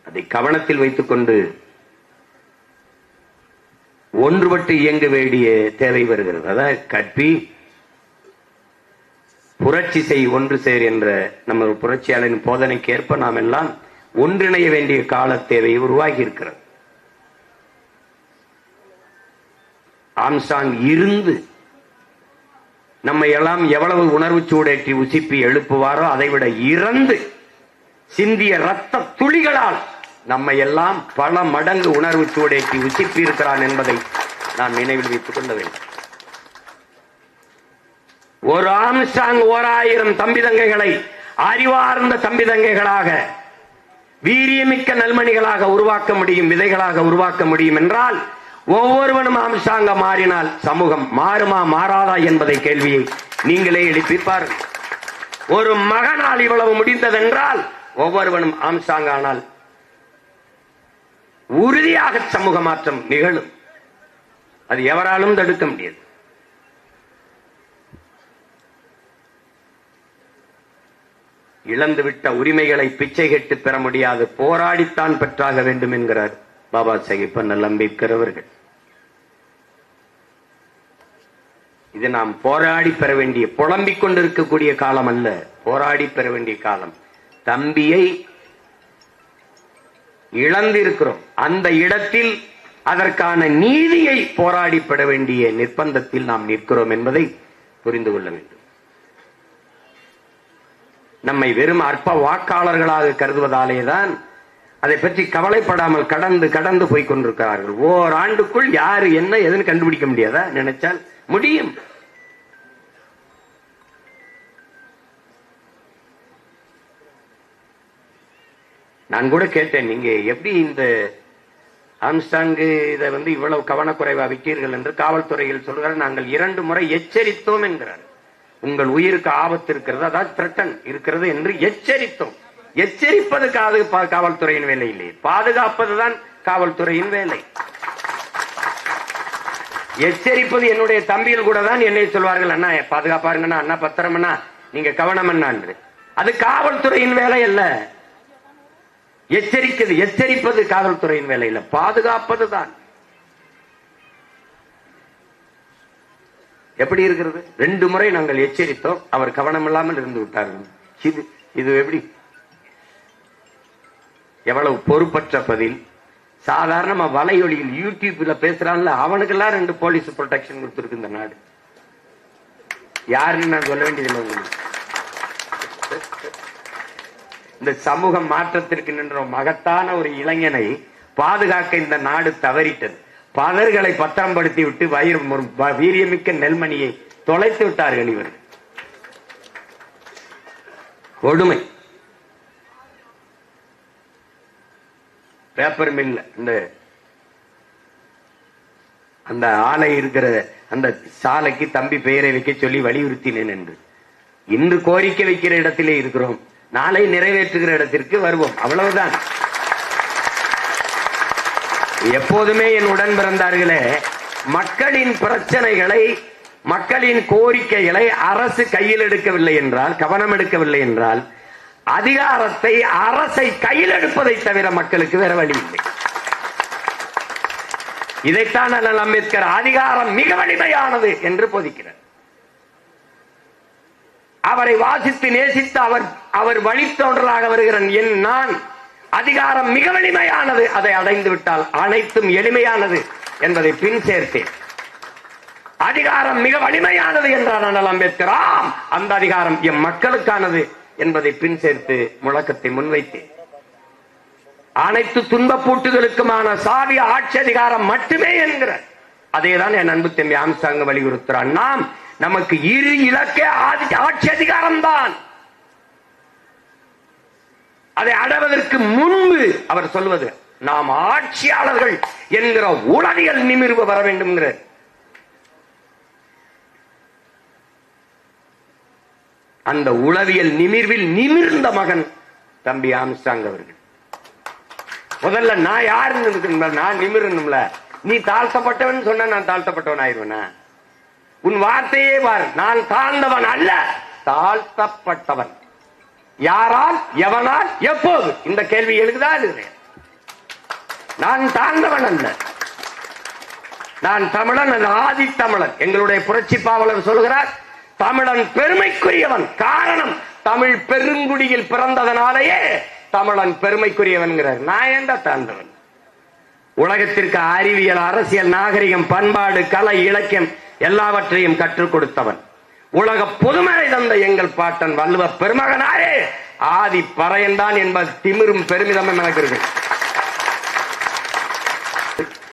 அதை கவனத்தில் வைத்துக் கொண்டு ஒன்றுபட்டு இயங்க வேண்டிய தேவை வருகிறது. அதாவது கற்பி புரட்சி செய் ஒன்று சேர் என்ற நம்ம புரட்சியாளரின் போதனைக்கு ஏற்ப நாம் எல்லாம் ஒன்றிணைய வேண்டிய கால தேவை உருவாகி இருக்கிறது. ஆம்ஸ்ட்ராங் இருந்து நம்மை எல்லாம் எவ்வளவு உணர்வு சூடேற்றி உசிப்பி எழுப்புவாரோ அதைவிட இறந்து சிந்திய ரத்த துளிகளால் நம்மை எல்லாம் பல மடங்கு உணர்வு சூடேற்றி உசிப்பி இருக்கிறான் என்பதை நாம் நினைவில் வைத்துக் கொள்ள வேண்டும். ஒரு ஆம்ஸ்ட்ராங் 1000 தம்பி தங்கைகளை அறிவார்ந்த தம்பி தங்கைகளாக வீரியமிக்க நல்மணிகளாக உருவாக்க முடியும், விதைகளாக உருவாக்க முடியும் என்றால் ஒவ்வொருவனும் ஆம்ஸ்ட்ராங்க மாறினால் சமூகம் மாறுமா மாறாதா என்பதை கேள்வியை நீங்களே எழுப்பிப்பார். ஒரு மகனால் இவ்வளவு முடிந்ததென்றால் ஒவ்வொருவனும் ஆம்ஸ்ட்ராங் ஆனால் உறுதியாக சமூக மாற்றம் நிகழும். அது எவராலும் தடுக்க முடியாது. இழந்துவிட்ட உரிமைகளை பிச்சை கேட்டு பெற முடியாது, போராடித்தான் பெற்றாக வேண்டும் என்கிறார் பாபா சாஹிப் அண்ணல் அம்பேத்கர் அவர்கள். இது நாம் போராடி பெற வேண்டிய, புலம்பிக் கொண்டிருக்கக்கூடிய காலம் அல்ல, போராடி பெற வேண்டிய காலம். தம்பியை இழந்திருக்கிறோம், அந்த இடத்தில் அதற்கான நீதியை போராடி பெற வேண்டிய நிர்பந்தத்தில் நாம் நிற்கிறோம் என்பதை புரிந்து கொள்ள வேண்டும். நம்மை வெறும் அற்ப வாக்காளர்களாக கருதுவதாலேதான் அதை பற்றி கவலைப்படாமல் கடந்து கடந்து போய் கொண்டிருக்கிறார்கள். ஓராண்டுக்குள் யாரு என்ன எதுன்னு கண்டுபிடிக்க முடியாதா? நினைச்சால் முடியும். நான் கூட கேட்டேன், நீங்க எப்படி இந்த ஆம்ஸ்ட்ராங் இதை இவ்வளவு கவனக்குறைவா விட்டீர்கள் என்று. காவல்துறையில் சொல்கிறார், நாங்கள் 2 முறை எச்சரித்தோம் என்கிறார். உங்கள் உயிருக்கு ஆபத்து இருக்கிறது, அதாவது த்ரெட்டன் இருக்கிறது என்று எச்சரித்தோம். எச்சரிப்பது காவல்துறையின் வேலை இல்லை, பாதுகாப்பதுதான் காவல்துறையின் வேலை. எச்சரிப்பது என்னுடைய தம்பியில் கூட தான் என்னை சொல்வார்கள், அண்ணா பாதுகாப்பாருங்கண்ணா, அண்ணா பத்திரமண்ணா, நீங்க கவனம் என்ன என்று. அது காவல்துறையின் வேலை அல்ல. எச்சரிப்பது காவல்துறையின் வேலை இல்ல, பாதுகாப்பதுதான். எப்படி இருக்கிறது? 2 முறை நாங்கள் எச்சரித்தோம், அவர் கவனம் இல்லாமல் இருந்து விட்டார்கள். இது எப்படி? எவ்வளவு பொறுப்பற்ற பதில். சாதாரணமா வலையொலியில் யூடியூப்ல பேசுறான்ல, அவனுக்கெல்லாம் 2 போலீஸ் ப்ரொடெக்ஷன் கொடுத்திருக்கு இந்த நாடு. யாருன்னு நான் சொல்ல வேண்டியதில்லை உங்களுக்கு. இந்த சமூக மாற்றத்திற்கு நின்ற மகத்தான ஒரு இளைஞனை பாதுகாக்க இந்த நாடு தவறிட்டது. பலர்களை பத்திரப்படுத்தி விட்டு வீரியமிக்க நெல்மணியை தொலைத்து விட்டார்கள் இவர்கள். கொடுமை. பேப்பர் மில் அந்த ஆலை இருக்கிற அந்த சாலைக்கு தம்பி பெயரை வைக்க சொல்லி வலியுறுத்தினேன் என்று. இன்று கோரிக்கை வைக்கிற இடத்திலே இருக்கிறோம், நாளை நிறைவேற்றுகிற இடத்திற்கு வருவோம், அவ்வளவுதான். எப்போதுமே என் உடன் பிறந்தார்களே, மக்களின் பிரச்சனைகளை, மக்களின் கோரிக்கைகளை அரசு கையில் எடுக்கவில்லை என்றால், கவனம் எடுக்கவில்லை என்றால், அதிகாரத்தை அரசை கையில் எடுப்பதை தவிர மக்களுக்கு வேற வழி இல்லை. இதைத்தான் அண்ணல் அம்பேத்கர் அதிகாரம் மிக வலிமையானது என்று போதிக்கிறார். அவரை வாசித்து நேசித்து அவர் வழித்தோன்றலாக வருகிற நான், அதிகாரம் மிக வலிமையானது, அதை அடைந்து விட்டால் அனைத்தும் எளிமையானது என்பதை பின் சேர்த்தேன். அதிகாரம் மிக வலிமையானது என்றார் அண்ணல் அம்பேத்கர். ஆம், அந்த அதிகாரம் எம் மக்களுக்கானது என்பதை பின் சேர்த்து முழக்கத்தை முன்வைத்தேன். அனைத்து துன்பப்பூட்டுகளுக்குமான சாவி ஆட்சி அதிகாரம் மட்டுமே என்கிற அதேதான் என் அன்பு தம்பி ஆம்ஸ்ட்ராங் வலியுறுத்துறான். நாம் நமக்கு இரு இலக்கே ஆட்சி அதிகாரம் தான். அதை அடைவதற்கு முன்பு அவர் சொல்வது, நாம் ஆட்சியாளர்கள் என்கிற உளவியல் நிமிர்வு வர வேண்டும். அந்த உளவியல் நிமிர்வில் நிமிர்ந்த மகன் தம்பி ஆம்ஸ்ட்ராங் அவர்கள். முதல்ல நான் யாருன்னு இருக்கு, நான் நிமிரணும்ல. நீ தாழ்த்தப்பட்டவன் சொன்ன நான் தாழ்த்தப்பட்டவன் ஆயிடுவேனா? உன் வார்த்தையே பார், நான் தாழ்ந்தவன் அல்ல, தாழ்த்தப்பட்டவன். யாரால், எவனால், எப்போது? இந்த கேள்வி எழுதுதா? நான் தாழ்ந்தவன் அல்ல, நான் தமிழன், ஆதி தமிழன். எங்களுடைய புரட்சி பாவலர் சொல்கிறார், தமிழன் பெருமைக்குரியவன். காரணம், தமிழ் பெருங்குடியில் பிறந்ததனாலேயே தமிழன் பெருமைக்குரியவன். நான் ஏண்டா தாழ்ந்தவன்? உலகத்திற்கு அறிவியல், அரசியல், நாகரிகம், பண்பாடு, கலை, இலக்கியம் எல்லாவற்றையும் கற்றுக் கொடுத்தவன். உலக பொதுமறை தந்த எங்கள் பாட்டன் வள்ளுவ பெருமகனாரே ஆதி பறையன்தான் என்பது திமிரும் பெருமிதமும் எனக்கு இருக்கு.